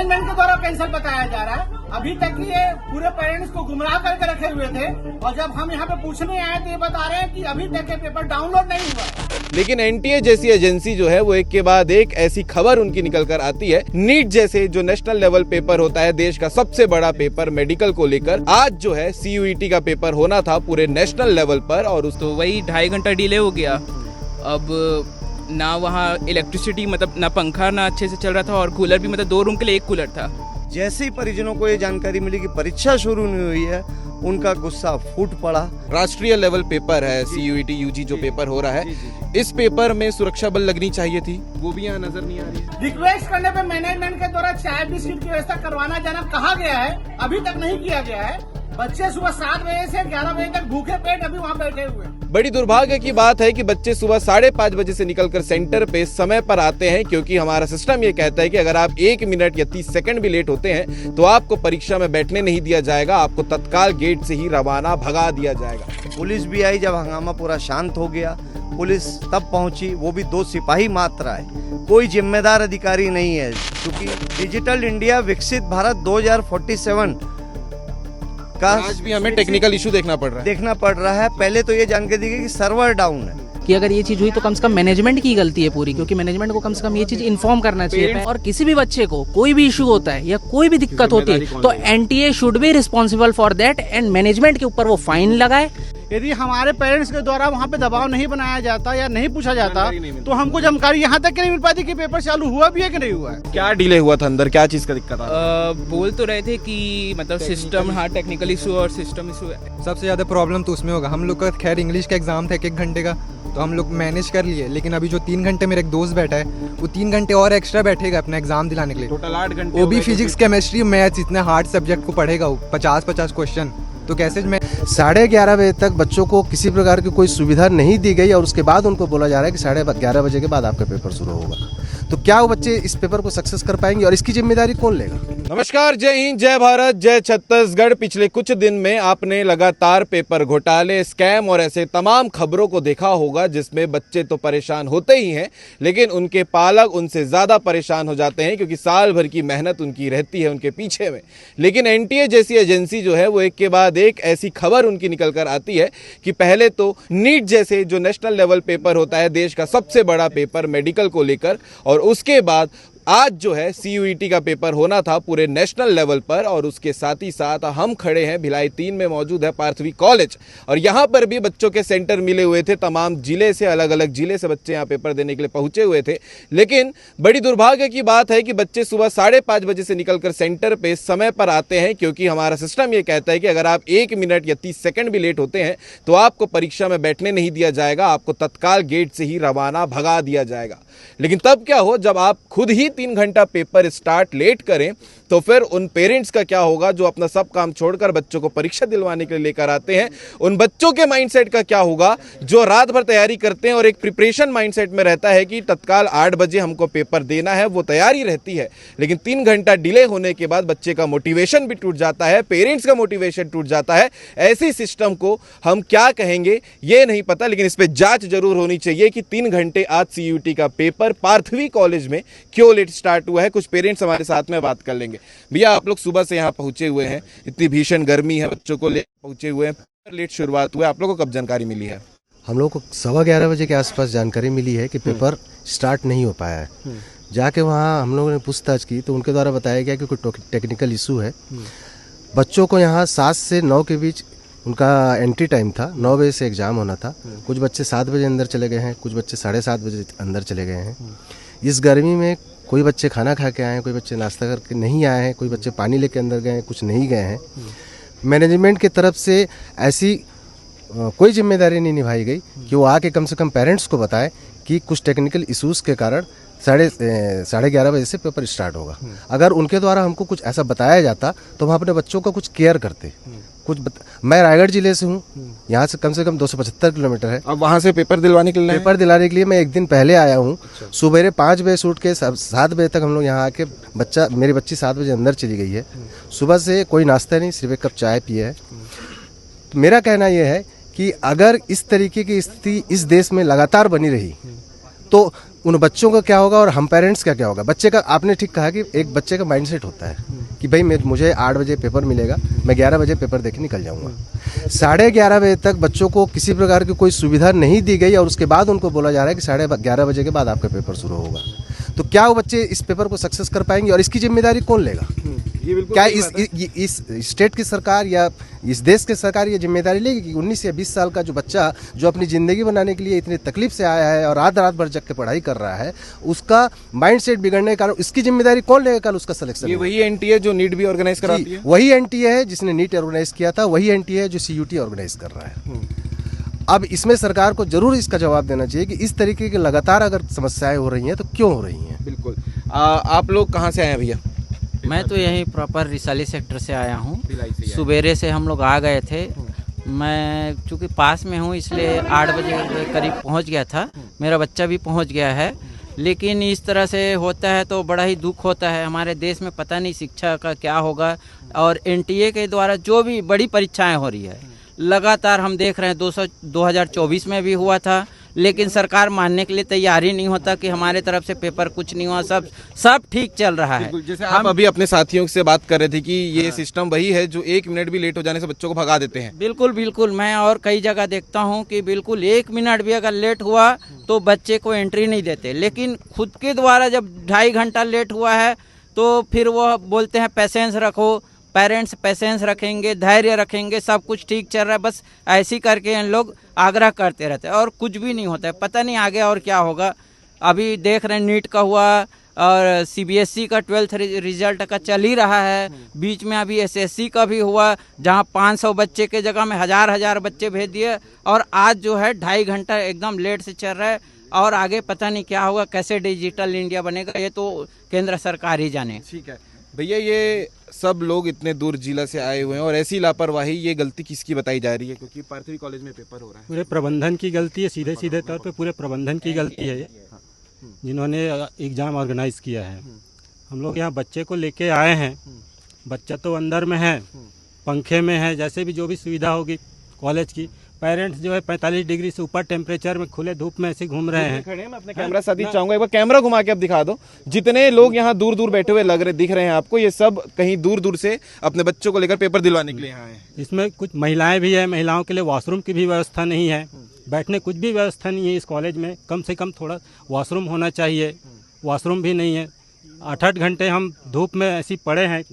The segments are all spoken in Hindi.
मैनेजमेंट के द्वारा कैंसिल बताया जा रहा है। अभी तक ये पूरे पेरेंट्स को गुमराह करके रखे हुए थे और जब हम यहाँ पे पूछने आए तो ये बता रहे हैं कि अभी तक ये पेपर डाउनलोड नहीं हुआ। लेकिन एनटीए जैसी एजेंसी जो है वो एक के बाद एक ऐसी खबर उनकी निकल कर आती है। नीट जैसे जो नेशनल लेवल पेपर होता है, देश का सबसे बड़ा पेपर मेडिकल को लेकर, आज जो है सीयूईटी का पेपर होना था पूरे नेशनल लेवल पर और उस तो वही 2.5 घंटा डिले हो गया। अब ना वहाँ इलेक्ट्रिसिटी मतलब ना पंखा ना अच्छे से चल रहा था और कूलर भी मतलब 2 रूम के लिए 1 कूलर था। जैसे ही परिजनों को ये जानकारी मिली कि परीक्षा शुरू नहीं हुई है, उनका गुस्सा फूट पड़ा। राष्ट्रीय लेवल पेपर है सीयूईटी यूजी जो पेपर हो रहा है, इस पेपर में सुरक्षा बल लगनी चाहिए थी, वो भी यहाँ नजर नहीं आ रही है। रिक्वेस्ट करने पे मैनेजमेंट के द्वारा चाय बिस्किट की व्यवस्था करवाना जाना कहा गया है, अभी तक नहीं किया गया है। बच्चे सुबह 7 बजे से 11 बजे तक भूखे पेट अभी वहाँ बैठे हुए हैं। बड़ी दुर्भाग्य की बात है कि बच्चे सुबह 5:30 बजे से निकलकर सेंटर पे समय पर आते हैं, क्योंकि हमारा सिस्टम ये कहता है कि अगर आप 1 मिनट या 30 सेकंड भी लेट होते हैं तो आपको परीक्षा में बैठने नहीं दिया जाएगा, आपको तत्काल गेट से ही रवाना भगा दिया जाएगा। पुलिस भी आई, जब हंगामा पूरा शांत हो गया पुलिस तब पहुंची, वो भी 2 सिपाही मात्र आए, कोई जिम्मेदार अधिकारी नहीं है। क्योंकि डिजिटल इंडिया विकसित भारत 2047 का आज भी हमें टेक्निकल इशू देखना पड़ रहा है। पहले तो ये जानकारी दी गई कि सर्वर डाउन है कि अगर ये चीज हुई तो कम से कम मैनेजमेंट की गलती है पूरी, क्योंकि मैनेजमेंट को कम से कम ये चीज इन्फॉर्म करना चाहिए। और किसी भी बच्चे को कोई भी इशू होता है या कोई भी दिक्कत होती है तो NTA should be responsible for that and management के ऊपर वो फाइन लगाए। यदि हमारे पेरेंट्स के द्वारा वहाँ पे दबाव नहीं बनाया जाता या नहीं पूछा जाता तो हमको जानकारी यहाँ तक नहीं मिल पाती कि पेपर चालू हुआ भी है कि नहीं हुआ है। क्या डिले हुआ था अंदर, क्या चीज का दिक्कत था? बोल तो रहे थे कि मतलब सिस्टम, हाँ टेक्निकल इशू और सिस्टम इशू है। सबसे ज़्यादा प्रॉब्लम तो उसमें होगा। हम लोग का खैर इंग्लिश का एग्जाम था 1 घंटे का, तो हम लोग मैनेज कर लिए। लेकिन अभी जो 3 घंटे मेरे एक दोस्त बैठा है, वो 3 घंटे और एक्स्ट्रा बैठेगा अपना एग्जाम दिलाने के लिए। टोटल 8 घंटे वो भी फिजिक्स, केमिस्ट्री, मैथ्स, इतने हार्ड सब्जेक्ट को पढ़ेगा वो 50-50 क्वेश्चन। तो कैसे मैं 11:30 बजे तक बच्चों को किसी प्रकार की कोई सुविधा नहीं दी गई और उसके बाद उनको बोला जा रहा है कि 11:30 बजे के बाद आपका पेपर शुरू होगा। तो क्या वो बच्चे इस पेपर को सक्सेस कर पाएंगे और इसकी जिम्मेदारी कौन लेगा? नमस्कार, जय हिंद, जय भारत, जय छत्तीसगढ़। पिछले कुछ दिन में आपने लगातार पेपर घोटाले, स्कैम और ऐसे तमाम खबरों को देखा होगा जिसमें बच्चे तो परेशान होते ही हैं, लेकिन उनके पालक उनसे ज़्यादा परेशान हो जाते हैं, क्योंकि साल भर की मेहनत उनकी रहती है उनके पीछे में। लेकिन एनटीए जैसी एजेंसी जो है वो एक के बाद एक ऐसी खबर उनकी निकल कर आती है कि पहले तो नीट जैसे जो नेशनल लेवल पेपर होता है, देश का सबसे बड़ा पेपर मेडिकल को लेकर, और उसके बाद आज जो है सीयूईटी का पेपर होना था पूरे नेशनल लेवल पर। और उसके साथ ही साथ हम खड़े हैं भिलाई 3 में मौजूद है पार्थवी कॉलेज, और यहाँ पर भी बच्चों के सेंटर मिले हुए थे। तमाम जिले से, अलग अलग जिले से बच्चे यहाँ पेपर देने के लिए पहुंचे हुए थे। लेकिन बड़ी दुर्भाग्य की बात है कि बच्चे सुबह 5:30 बजे से निकलकर सेंटर पे समय पर आते हैं, क्योंकि हमारा सिस्टम ये कहता है कि अगर आप 1 मिनट या 30 सेकंड भी लेट होते हैं तो आपको परीक्षा में बैठने नहीं दिया जाएगा, आपको तत्काल गेट से ही रवाना भगा दिया जाएगा। लेकिन तब क्या हो, जब आप खुद ही 3 घंटा पेपर स्टार्ट लेट करें तो फिर उन पेरेंट्स का क्या होगा जो अपना सब काम छोड़कर बच्चों को परीक्षा दिलवाने के लिए लेकर आते हैं। उन बच्चों के माइंडसेट का क्या होगा जो रात भर तैयारी करते हैं और एक प्रिपरेशन माइंडसेट में रहता है कि तत्काल 8 बजे हमको पेपर देना है, वो तैयारी रहती है। लेकिन 3 घंटा डिले होने के बाद बच्चे का मोटिवेशन भी टूट जाता है, पेरेंट्स का मोटिवेशन टूट जाता है। ऐसी सिस्टम को हम क्या कहेंगे ये नहीं पता, लेकिन इस पर जांच जरूर होनी चाहिए कि 3 घंटे आज सीयूईटी का पेपर पार्थवी कॉलेज में क्यों लेट स्टार्ट हुआ है। कुछ पेरेंट्स हमारे साथ में बात कर लेंगे। भैया, आप लोग सुबह से यहाँ पहुंचे हुए हैं, इतनी भीषण गर्मी है, बच्चों को ले पहुंचे हुए हैं, लेट शुरुआत हुआ है, आप लोगों को कब जानकारी मिली है? हम लोग को 11:15 बजे के आसपास जानकारी मिली है कि पेपर स्टार्ट नहीं हो पाया है। जाके वहाँ हम लोगों ने पूछताछ की तो उनके द्वारा बताया गया कि कोई टेक्निकल इशू है। बच्चों को यहाँ 7 से 9 के बीच उनका एंट्री टाइम था, 9 बजे से एग्ज़ाम होना था। कुछ बच्चे 7 बजे अंदर चले गए हैं, कुछ बच्चे 7:30 बजे अंदर चले गए हैं। इस गर्मी में कोई बच्चे खाना खा के आए हैं, कोई बच्चे नाश्ता करके नहीं आए हैं, कोई बच्चे पानी लेके अंदर गए हैं, कुछ नहीं गए हैं। मैनेजमेंट की तरफ से ऐसी कोई जिम्मेदारी नहीं निभाई गई कि वो आके कम से कम पेरेंट्स को बताए कि कुछ टेक्निकल इश्यूज़ के कारण 11:30 बजे से पेपर स्टार्ट होगा। अगर उनके द्वारा हमको कुछ ऐसा बताया जाता तो हम अपने बच्चों का कुछ केयर करते। मैं रायगढ़ जिले से हूँ, यहाँ से कम 275 किलोमीटर है। अब वहाँ से पेपर दिलवाने के लिए मैं 1 दिन पहले आया हूँ। सुबह 5 बजे शूट के 7 बजे तक हम लोग यहाँ आके मेरी बच्ची 7 बजे अंदर चली गई है। सुबह से कोई नाश्ता नहीं, सिर्फ 1 कप चाय पिए है। तो मेरा कहना यह है कि अगर इस तरीके की स्थिति इस देश में लगातार बनी रही तो उन बच्चों का क्या होगा और हम पेरेंट्स का क्या होगा। बच्चे का, आपने ठीक कहा कि एक बच्चे का माइंडसेट होता है कि भाई मुझे 8 बजे पेपर मिलेगा, मैं 11 बजे पेपर देके निकल जाऊंगा। 11:30 बजे तक बच्चों को किसी प्रकार की कोई सुविधा नहीं दी गई और उसके बाद उनको बोला जा रहा है कि 11:30 बजे के बाद आपका पेपर शुरू होगा। तो क्या वो बच्चे इस पेपर को सक्सेस कर पाएंगे और इसकी जिम्मेदारी कौन लेगा? ये बिल्कुल क्या सही बात है। इस स्टेट की सरकार या इस देश की सरकार ये जिम्मेदारी लेगी कि 19 या 20 साल का जो बच्चा जो अपनी ज़िंदगी बनाने के लिए इतनी तकलीफ से आया है और रात भर जग के पढ़ाई कर रहा है, उसका माइंडसेट बिगड़ने के कारण इसकी जिम्मेदारी कौन लेगा कल उसका सिलेक्शन? ये वही एनटीए जो नीट भी ऑर्गेनाइज कराती है, वही एनटीए है जिसने नीट ऑर्गेनाइज किया था, वही एनटीए है जो सीयूटी ऑर्गेनाइज कर रहा है। अब इसमें सरकार को जरूर इसका जवाब देना चाहिए कि इस तरीके की लगातार अगर समस्याएं हो रही हैं तो क्यों हो रही हैं। बिल्कुल। आप लोग कहाँ से आए हैं भैया? मैं तो यहीं प्रॉपर रिसाली सेक्टर से आया हूँ। भिलाई से ही आए। सुबेरे से हम लोग आ गए थे। मैं चूँकि पास में हूँ इसलिए 8 बजे के करीब पहुँच गया था। मेरा बच्चा भी पहुँच गया है, लेकिन इस तरह से होता है तो बड़ा ही दुख होता है। हमारे देश में पता नहीं शिक्षा का क्या होगा। और एनटीए के द्वारा जो भी बड़ी परीक्षाएं हो रही है लगातार हम देख रहे हैं, 2024 में भी हुआ था, लेकिन सरकार मानने के लिए तैयार ही नहीं होता कि हमारे तरफ से पेपर कुछ नहीं हुआ, सब ठीक चल रहा है। बिल्कुल, जैसे आप अभी अपने साथियों से बात कर रहे थे कि ये सिस्टम वही है जो 1 मिनट भी लेट हो जाने से बच्चों को भगा देते हैं। बिल्कुल बिल्कुल, मैं और कई जगह देखता हूँ कि बिल्कुल 1 मिनट भी अगर लेट हुआ तो बच्चे को एंट्री नहीं देते, लेकिन खुद के द्वारा जब 2.5 घंटा लेट हुआ है तो फिर वो बोलते हैं पेशेंस रखो, पेरेंट्स पेशेंस रखेंगे, धैर्य रखेंगे, सब कुछ ठीक चल रहा है। बस ऐसे ही करके इन लोग आग्रह करते रहते हैं और कुछ भी नहीं होता है। पता नहीं आगे और क्या होगा। अभी देख रहे हैं नीट का हुआ और सीबीएसई का 12th रिजल्ट का चल ही रहा है। बीच में अभी एसएससी का भी हुआ, जहां 500 बच्चे के जगह में हजार बच्चे भेज दिए और आज जो है 2.5 घंटा एकदम लेट से चल रहा है। और आगे पता नहीं क्या होगा, कैसे डिजिटल इंडिया बनेगा, ये तो केंद्र सरकार ही जाने। ठीक है भैया, ये सब लोग इतने दूर जिला से आए हुए हैं और ऐसी लापरवाही, ये गलती किसकी बताई जा रही है? क्योंकि पार्थवी कॉलेज में पेपर हो रहा है। पूरे प्रबंधन की गलती है, सीधे तौर पे पूरे प्रबंधन की गलती है ये, जिन्होंने एग्ज़ाम ऑर्गेनाइज किया है। हम लोग यहाँ बच्चे को लेके आए हैं, बच्चा तो अंदर में है, पंखे में है, जैसे भी जो भी सुविधा होगी कॉलेज की। पेरेंट्स जो है 45 डिग्री से ऊपर टेम्परेचर में खुले धूप में ऐसे घूम रहे हैं। खड़े हैं, मैं अपने कैमरा साथी चाहूंगा एक बार कैमरा घुमा के अब दिखा दो। जितने लोग यहाँ दूर दूर बैठे हुए दिख रहे हैं आपको, ये सब कहीं दूर दूर से अपने बच्चों को लेकर पेपर दिलवाने के लिए यहाँ आए हैं। इसमें कुछ महिलाएं भी है, महिलाओं के लिए वॉशरूम की भी व्यवस्था नहीं है, बैठने कुछ भी व्यवस्था नहीं है इस कॉलेज में। कम से कम थोड़ा वॉशरूम होना चाहिए, वॉशरूम भी नहीं है। 8-8 घंटे हम धूप में ऐसे पड़े हैं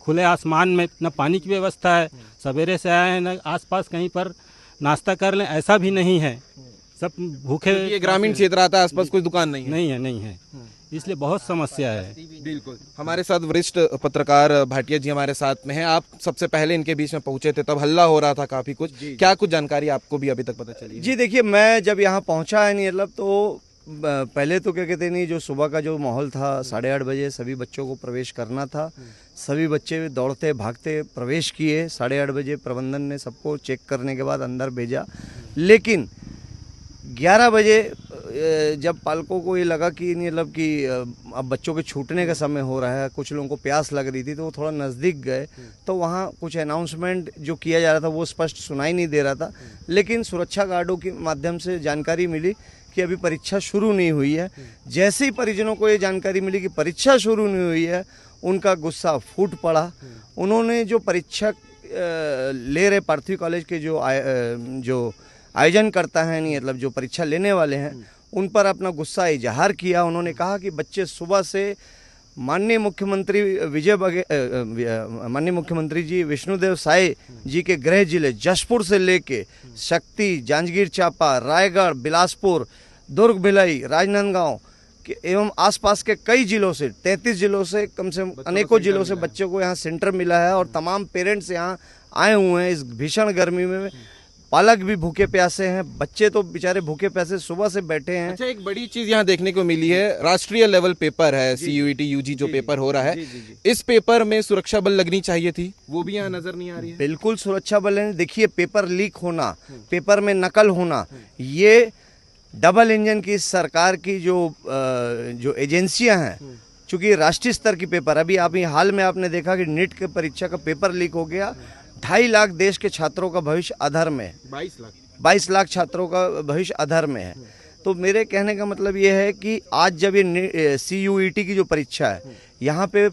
खुले आसमान में, न पानी की व्यवस्था है। सवेरे से आए हैं, न आसपास कहीं पर नाश्ता कर लें ऐसा भी नहीं है, सब भूखे। ये ग्रामीण क्षेत्र आता है, आसपास कोई दुकान नहीं है। नहीं है, इसलिए बहुत समस्या है। बिल्कुल। हमारे साथ वरिष्ठ पत्रकार भाटिया जी हमारे साथ में हैं। आप सबसे पहले इनके बीच में पहुंचे थे, तब हल्ला हो रहा था काफी कुछ। क्या कुछ जानकारी आपको भी अभी तक पता चली है? जी देखिए, मैं जब यहाँ पहुँचा है नहीं मतलब तो पहले तो क्या कहते नहीं, जो सुबह का जो माहौल था 8:30 बजे सभी बच्चों को प्रवेश करना था। सभी बच्चे दौड़ते भागते प्रवेश किए। 8:30 बजे प्रबंधन ने सबको चेक करने के बाद अंदर भेजा। लेकिन 11 बजे जब पालकों को ये लगा कि नहीं मतलब कि अब बच्चों के छूटने का समय हो रहा है, कुछ लोगों को प्यास लग रही थी, तो वो थोड़ा नज़दीक गए तो वहाँ कुछ अनाउंसमेंट जो किया जा रहा था वो स्पष्ट सुनाई नहीं दे रहा था। लेकिन सुरक्षा गार्डों के माध्यम से जानकारी मिली कि अभी परीक्षा शुरू नहीं हुई है। जैसे ही परिजनों को ये जानकारी मिली कि परीक्षा शुरू नहीं हुई है, उनका गुस्सा फूट पड़ा। उन्होंने जो परीक्षा ले रहे पार्थवी कॉलेज के जो आयोजन करता है नहीं मतलब जो परीक्षा लेने वाले हैं, उन पर अपना गुस्सा इजहार किया। उन्होंने कहा कि बच्चे सुबह से माननीय मुख्यमंत्री जी विष्णुदेव साय जी के गृह जिले जशपुर से लेके शक्ति, जांजगीर चांपा, रायगढ़, बिलासपुर, दुर्ग, भिलाई, राजनांदगांव एवं आसपास के कई जिलों से 33 जिलों से कम से कम अनेकों जिलों से बच्चों को यहाँ सेंटर मिला है और तमाम पेरेंट्स यहाँ आए हुए हैं। इस भीषण गर्मी में पालक भी भूखे प्यासे हैं, बच्चे तो बेचारे भूखे प्यासे सुबह से बैठे हैं। अच्छा, एक बड़ी चीज यहाँ देखने को मिली है, राष्ट्रीय लेवल पेपर है, सीयूईटी यूजी जो पेपर हो रहा है, इस पेपर में सुरक्षा बल लगनी चाहिए थी, वो भी यहाँ नजर नहीं आ रही है। बिल्कुल सुरक्षा बल है। देखिए, पेपर लीक होना, पेपर में नकल होना, ये डबल इंजन की सरकार की जो एजेंसियां हैं, चूंकि राष्ट्रीय स्तर की पेपर, अभी हाल में आपने देखा कि नीट के परीक्षा का पेपर लीक हो गया। 2.5 लाख देश के छात्रों का भविष्य अधर में है। 22 लाख छात्रों का भविष्य अधर में है। तो मेरे कहने का मतलब ये है कि आज जब ये CUET की जो परीक्षा है, यहाँ पे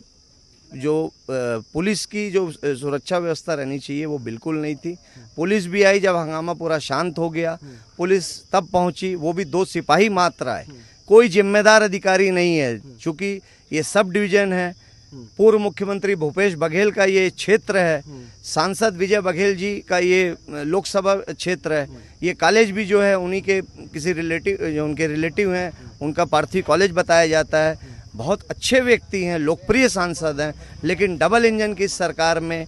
जो पुलिस की जो सुरक्षा व्यवस्था रहनी चाहिए वो बिल्कुल नहीं थी। पुलिस भी आई, जब हंगामा पूरा शांत हो गया, पुलिस तब पहुंची, वो भी 2 सिपाही मात्र आए। कोई जिम्मेदार अधिकारी नहीं है, चूँकि ये सब डिवीज़न है। पूर्व मुख्यमंत्री भूपेश बघेल का ये क्षेत्र है, सांसद विजय बघेल जी का ये लोकसभा क्षेत्र है। ये कॉलेज भी जो है उन्हीं के किसी रिलेटिव, जो उनके रिलेटिव हैं, उनका पार्थिव कॉलेज बताया जाता है। बहुत अच्छे व्यक्ति हैं, लोकप्रिय सांसद हैं, लेकिन डबल इंजन की सरकार में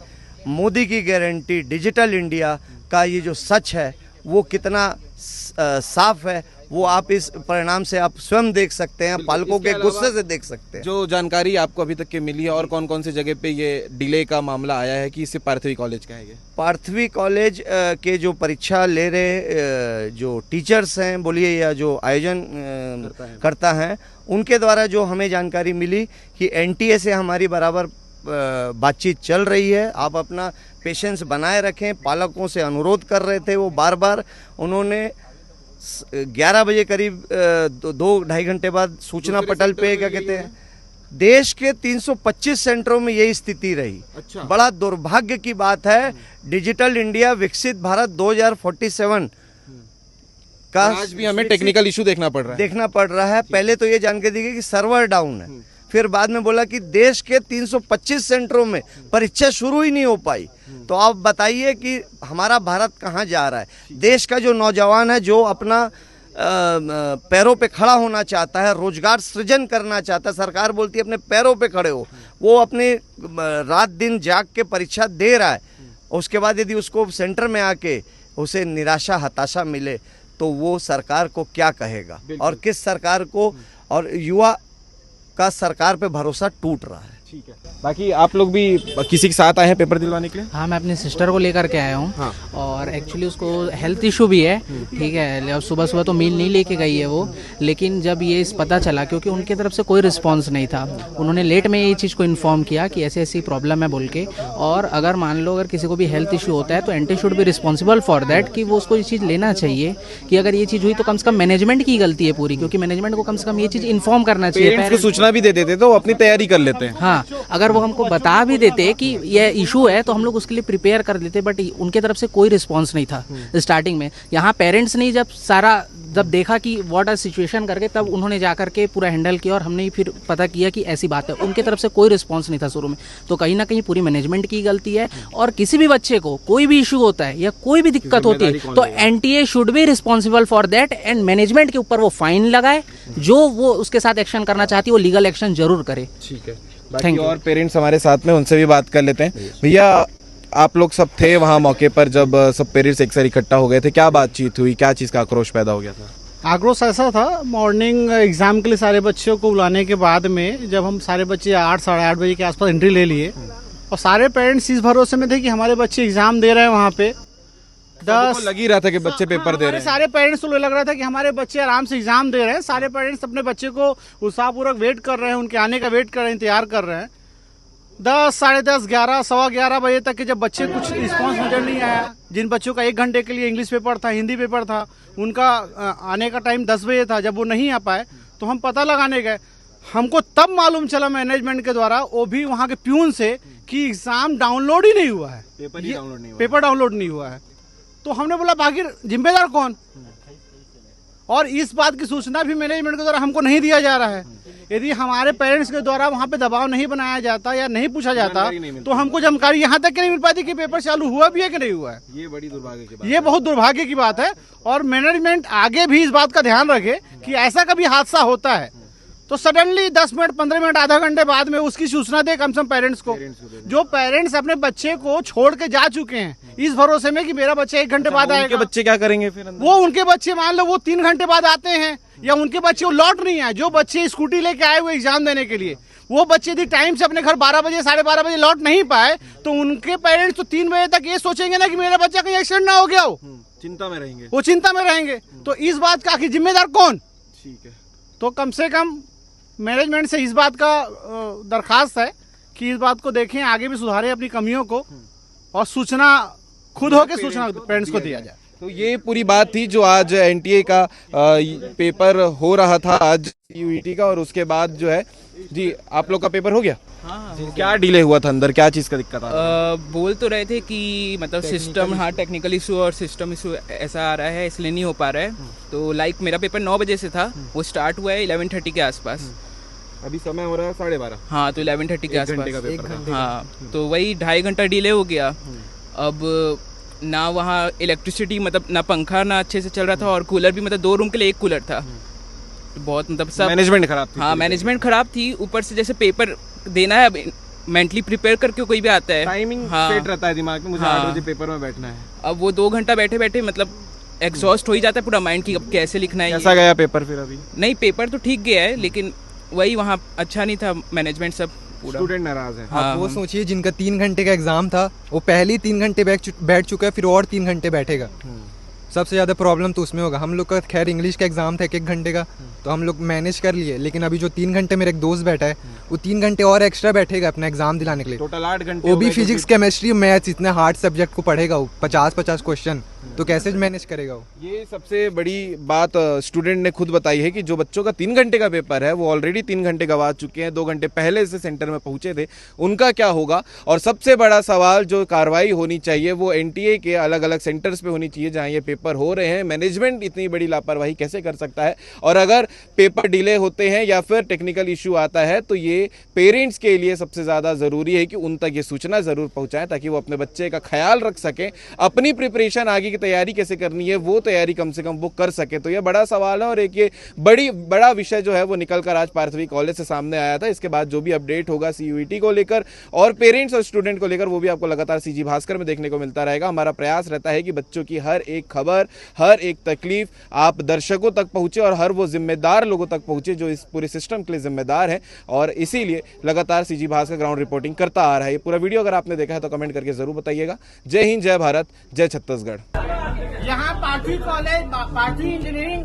मोदी की गारंटी, डिजिटल इंडिया का ये जो सच है वो कितना साफ है, वो आप इस परिणाम से आप स्वयं देख सकते हैं, पालकों के गुस्से से देख सकते हैं। जो जानकारी आपको अभी तक की मिली है, और कौन कौन सी जगह पे ये डिले का मामला आया है कि इसे पार्थवी कॉलेज कहेंगे? पार्थवी कॉलेज के जो परीक्षा ले रहे जो टीचर्स हैं बोलिए, या जो आयोजन करता है, उनके द्वारा जो हमें जानकारी मिली कि NTA से हमारी बराबर बातचीत चल रही है। आप अपना पेशेंस बनाए रखें, पालकों से अनुरोध कर रहे थे वो बार बार। उन्होंने 11 बजे करीब 2-2.5 घंटे बाद सूचना पटल पे क्या कहते हैं, देश के 325 सेंटरों में यही स्थिति रही। अच्छा। बड़ा दुर्भाग्य की बात है। डिजिटल इंडिया विकसित भारत 2047 का आज भी हमें टेक्निकल इशू देखना पड़ रहा है। पहले तो ये जानकारी दी गई कि सर्वर डाउन है, फिर बाद में बोला कि देश के 325 सेंटरों में परीक्षा शुरू ही नहीं हो पाई। तो आप बताइए कि हमारा भारत कहाँ जा रहा है? देश का जो नौजवान है, जो अपना पैरों पे खड़ा होना चाहता है, रोजगार सृजन करना चाहता है, सरकार बोलती है अपने पैरों पे खड़े हो, वो अपने रात दिन जाग के परीक्षा दे रहा है। उसके बाद यदि उसको सेंटर में आके उसे निराशा हताशा मिले तो वो सरकार को क्या कहेगा, और किस सरकार को, और युवा का सरकार पे भरोसा टूट रहा है। ठीक है। बाकी आप लोग भी किसी के साथ आए हैं पेपर दिलवाने के लिए? हाँ, मैं अपनी सिस्टर को लेकर के आया हूँ। हाँ। और एक्चुअली उसको हेल्थ इशू भी है, ठीक है, और सुबह सुबह तो मील नहीं लेके गई है वो। लेकिन जब ये पता चला, क्योंकि उनकी तरफ से कोई रिस्पांस नहीं था, उन्होंने लेट में ये चीज़ को इन्फॉर्म किया कि ऐसी ऐसी प्रॉब्लम है बोल के। और अगर मान लो अगर किसी को भी हेल्थ इशू होता है तो NTA should be responsible for that, कि वो उसको ये चीज़ लेना चाहिए कि अगर ये चीज़ हुई तो कम से कम मैनेजमेंट की गलती है पूरी, क्योंकि मैनेजमेंट को कम से कम ये चीज़ इन्फॉर्म करना चाहिए। पेरेंट्स को सूचना भी दे देते तो वो अपनी तैयारी कर लेते हैं। हाँ, अगर वो हमको बता भी देते कि ये इशू है तो हम लोग उसके लिए प्रिपेयर कर लेते, बट उनके तरफ से कोई रिस्पांस नहीं था स्टार्टिंग में। यहाँ पेरेंट्स ने जब देखा कि व्हाट आर सिचुएशन करके, तब उन्होंने जाकर के पूरा हैंडल किया, और हमने फिर पता किया कि ऐसी बात है। उनके तरफ से कोई रिस्पांस नहीं था शुरू में। तो कहीं ना कहीं पूरी मैनेजमेंट की गलती है। और किसी भी बच्चे को कोई भी इशू होता है या कोई भी दिक्कत होती है तो NTA should be responsible for that, and management के ऊपर वो फाइन लगाए, जो वो उसके साथ एक्शन करना चाहती है वो लीगल एक्शन जरूर करे। ठीक है। बाकी और पेरेंट्स हमारे साथ में, उनसे भी बात कर लेते हैं। भैया, आप लोग सब थे वहाँ मौके पर जब सब पेरेंट्स एक साथ इकट्ठा हो गए थे, क्या बातचीत हुई, क्या चीज़ का आक्रोश पैदा हो गया था? आक्रोश ऐसा था, मॉर्निंग एग्जाम के लिए सारे बच्चों को बुलाने के बाद में जब हम सारे बच्चे 8-8:30 बजे के आसपास एंट्री ले लिए, और सारे पेरेंट्स इस भरोसे में थे कि हमारे बच्चे एग्जाम दे रहे हैं वहाँ पे। 10 लग ही रहा था कि बच्चे पेपर दे रहे हैं। सारे पेरेंट्स को लग रहा था कि हमारे बच्चे आराम से एग्जाम दे रहे हैं। सारे पेरेंट्स अपने बच्चे को उत्साहपूर्वक वेट कर रहे हैं, उनके आने का वेट कर रहे हैं, इंतजार कर रहे हैं। 10, 10:30, 11, 11:15 बजे तक के जब बच्चे कुछ रिस्पांस नजर नहीं आया, जिन बच्चों का 1 घंटे के लिए इंग्लिश पेपर था, हिंदी पेपर था, उनका आने का टाइम 10 बजे था, जब वो नहीं आ पाए तो हम पता लगाने गए। हमको तब मालूम चला मैनेजमेंट के द्वारा, वो भी वहाँ के प्यून से, कि एग्जाम डाउनलोड ही नहीं हुआ है, पेपर डाउनलोड नहीं हुआ है। तो हमने बोला बाकी जिम्मेदार कौन? और इस बात की सूचना भी मैनेजमेंट के द्वारा हमको नहीं दिया जा रहा है। यदि हमारे पेरेंट्स के द्वारा वहाँ पे दबाव नहीं बनाया जाता या नहीं पूछा जाता तो हमको जानकारी यहाँ तक नहीं मिल पाती कि पेपर चालू हुआ भी है कि नहीं हुआ है। ये बड़ी दुर्भाग्य की बात, ये बहुत दुर्भाग्य की बात है। और मैनेजमेंट आगे भी इस बात का ध्यान रखे कि ऐसा कभी हादसा होता है तो सडनली 10 मिनट, 15 मिनट, आधा घंटे बाद में उसकी सूचना दे कम से कम पेरेंट्स को। जो पेरेंट्स अपने बच्चे को छोड़ के जा चुके हैं इस भरोसे में कि मेरा बच्चा 1 घंटे बाद आएगा, उनके बच्चे क्या करेंगे फिर? वो उनके बच्चे मान लो वो 3 घंटे बाद आते हैं, या उनके बच्चे वो लौट नहीं आए। जो बच्चे स्कूटी लेके आए हुए एग्जाम देने के लिए, वो बच्चे यदि टाइम से अपने घर 12 बजे, 12:30 बजे लौट नहीं पाए तो उनके पेरेंट्स तो 3 बजे तक ये सोचेंगे ना कि मेरा बच्चा कहीं एक्सीडेंट ना हो गया हो, चिंता में रहेंगे। वो चिंता में रहेंगे। तो इस बात का आखिर जिम्मेदार कौन? ठीक है। तो कम से कम मैनेजमेंट से इस बात का दरखास्त है कि इस बात को देखें, आगे भी सुधारें अपनी कमियों को, और सूचना खुद होकर सूचना पेरेंट्स को दिया जाए। तो ये पूरी बात थी जो आज एनटीए का पेपर हो रहा था आज सीयूईटी का, और उसके बाद जो है जी आप लोग का पेपर हो गया। हाँ क्या डिले हुआ था अंदर, क्या चीज़ का दिक्कत आ रहा बोल तो रहे थे कि मतलब सिस्टम, हाँ टेक्निकल इशू और सिस्टम इशू ऐसा आ रहा है, इसलिए नहीं हो पा रहा है। तो लाइक मेरा पेपर 9 बजे से था, वो स्टार्ट हुआ है 11:30 के आसपास। अभी समय हो रहा है 12:30। हाँ तो 11:30 के घंटे का आसपास। पेपर था। हाँ तो वही 2.5 घंटा डिले हो गया। अब ना वहाँ इलेक्ट्रिसिटी मतलब ना पंखा ना अच्छे से चल रहा था, और कूलर भी मतलब 2 रूम के लिए 1 कूलर था। तो बहुत मतलब सब मैनेजमेंट खराब थी। हाँ मैनेजमेंट खराब थी, ऊपर से जैसे पेपर देना है, अब मेंटली प्रिपेयर करके कोई भी आता है, टाइमिंग हाँ, सेट रहता है दिमाग में, मुझे हाँ। 8 बजे पेपर में बैठना है। अब वो 2 घंटा बैठे बैठे मतलब एग्जॉस्ट हो ही जाता है पूरा माइंड की अब कैसे लिखना है ये। कैसा गया पेपर फिर अभी? नहीं पेपर तो ठीक गया है, लेकिन वही वहाँ अच्छा नहीं था, मैनेजमेंट सब पूरा। स्टूडेंट नाराज है। हाँ, आप वो हाँ। सोचिए जिनका 3 घंटे का एग्जाम था वो पहले ही 3 घंटे बैठ चुका है, फिर और 3 घंटे बैठेगा। सबसे ज़्यादा प्रॉब्लम तो उसमें होगा। हम लोग का खैर इंग्लिश का एग्जाम था 1 घंटे का, तो हम लोग मैनेज कर लिए, लेकिन अभी जो 3 घंटे मेरा एक दोस्त बैठा है वो 3 घंटे और एक्स्ट्रा बैठेगा अपना एग्जाम दिलाने के लिए। टोटल 8 घंटे वो हो भी गए, फिजिक्स केमिस्ट्री मैथ्स इतने हार्ड सब्जेक्ट को पढ़ेगा वो 50-50 क्वेश्चन, तो कैसे मैनेज करेगा वो। ये सबसे बड़ी बात स्टूडेंट ने खुद बताई है कि जो बच्चों का 3 घंटे का पेपर है वो ऑलरेडी 3 घंटे गवा चुके हैं, 2 घंटे पहले से सेंटर में पहुंचे थे, उनका क्या होगा। और सबसे बड़ा सवाल जो कार्रवाई होनी चाहिए वो एनटीए के अलग अलग सेंटर्स पे होनी चाहिए जहां ये पेपर हो रहे हैं। मैनेजमेंट इतनी बड़ी लापरवाही कैसे कर सकता है, और अगर पेपर डिले होते हैं या फिर टेक्निकल इशू आता है तो ये पेरेंट्स के लिए सबसे ज़्यादा ज़रूरी है कि उन तक ये सूचना ज़रूर पहुंचाएं ताकि वो अपने बच्चे का ख्याल रख सकें, अपनी प्रिपरेशन आगे की तैयारी कैसे करनी है वो तैयारी कम से कम वो कर सके। तो ये बड़ा सवाल है, और एक ये बड़ा विषय जो है वो निकल कर आज पार्थवी कॉलेज से सामने आया था। इसके बाद जो भी अपडेट होगा सीयूईटी को लेकर और पेरेंट्स और स्टूडेंट को लेकर वो भी आपको लगातार सीजी भास्कर में देखने को मिलता रहेगा। हमारा प्रयास रहता है कि बच्चों की हर एक खबर, हर एक तकलीफ आप दर्शकों तक पहुंचे और हर वो जिम्मेदार लोगों तक पहुंचे जो इस पूरे सिस्टम के लिए जिम्मेदार है, और इसीलिए लगातार सीजी भास्कर ग्राउंड रिपोर्टिंग करता आ रहा है। ये पूरा वीडियो अगर आपने देखा है तो कमेंट करके जरूर बताइएगा। जय हिंद, जय भारत, जय छत्तीसगढ़। यहाँ Parthavi college, Parthavi engineering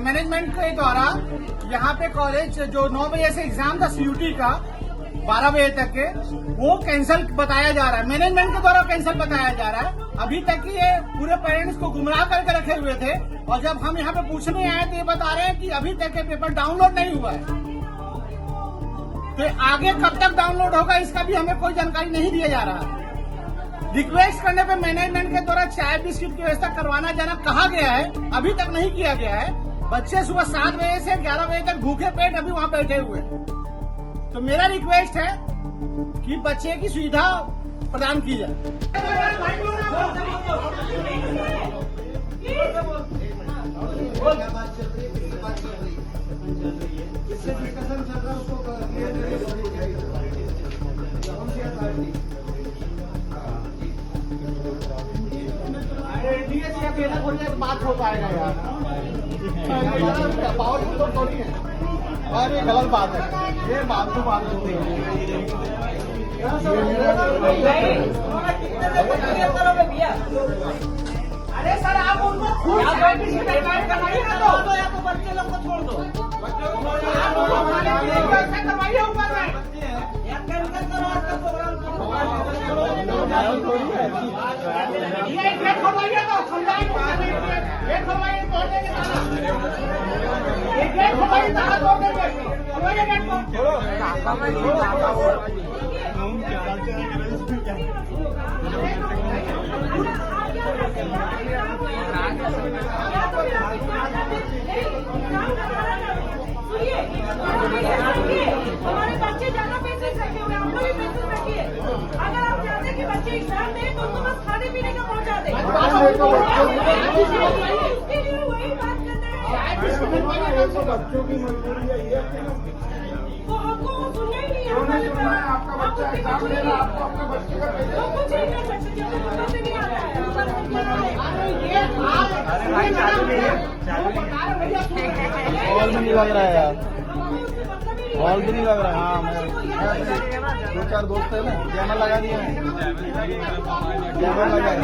management के द्वारा यहाँ पे कॉलेज जो 9 बजे से एग्जाम था सीयूटी का 12 बजे तक के, वो कैंसिल बताया जा रहा है, मैनेजमेंट के द्वारा कैंसिल बताया जा रहा है। अभी तक ये पूरे पेरेंट्स को गुमराह करके रखे हुए थे, और जब हम यहाँ पे पूछने आए तो ये बता रहे हैं कि अभी तक ये पेपर डाउनलोड नहीं हुआ है। तो आगे कब तक डाउनलोड होगा इसका भी हमें कोई जानकारी नहीं दिया जा रहा है। रिक्वेस्ट करने पे मैनेजमेंट के द्वारा चाय बिस्किट की व्यवस्था करवाना जाना कहा गया है, अभी तक नहीं किया गया है। बच्चे सुबह 7 बजे से 11 बजे तक भूखे पेट अभी वहाँ बैठे हुए हैं। तो मेरा रिक्वेस्ट है कि बच्चे की सुविधा प्रदान की जाए। बात हो पाएगा यार, पावरफुल तो थोड़ी है, और ये गलत बात है, ये बात तो बात होती है। अरे सर आप उनको खुद करवाइए ना, तो या तो बच्चे लोग को छोड़ दो, आप उनको खाने पीने की व्यवस्था करवाइए ऊपर में। हमारे बच्चे ज्यादा पैसे रखे हुए, हम लोग भी पैसे रखिए। अगर आप चाहते हैं कि बच्चे एग्जाम दें तो उनको बस खाने पीने का पहुंचा दें। उसके लिए वही बात करते हैं, तो हमको सुनना ही नहीं है। आपका बच्चा एग्जाम दे रहा है, आपको अपने बच्चे का तो कुछ नहीं कर सकते, जब हमको से नहीं आता है। हॉल भी नहीं लग रहा है यार, हॉल भी नहीं लग रहा है। हाँ मैं 2-4 दोस्त है ना, कैमरा लगा दिया है, कैमरा लगा है।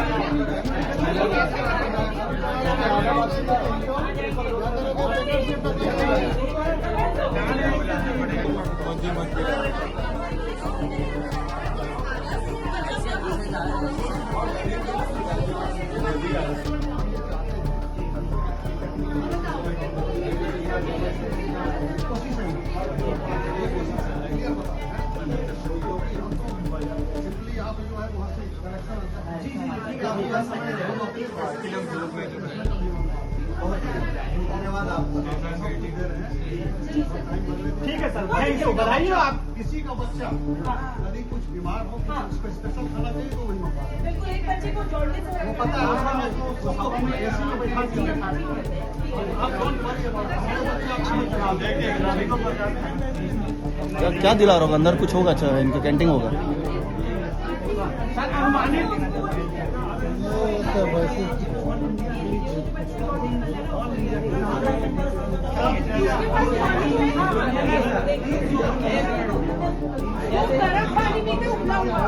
ठीक है सर, थैंक यू, बधाई हो। आप किसी का बच्चा यदि कुछ बीमार हो तो उसको स्पेशल खाना चाहिए तो वही होता है। बिल्कुल, एक बच्चे को जोड़ने से वो पता है हमारा तो साउथ में एसी में बैठा के आप डोंट वरी अबाउट इट। क्या दिला रहा होगा अंदर कुछ होगा? अच्छा इनका कैंटीन होगा। सर अनुमानित गर्म पानी पीते उबला हुआ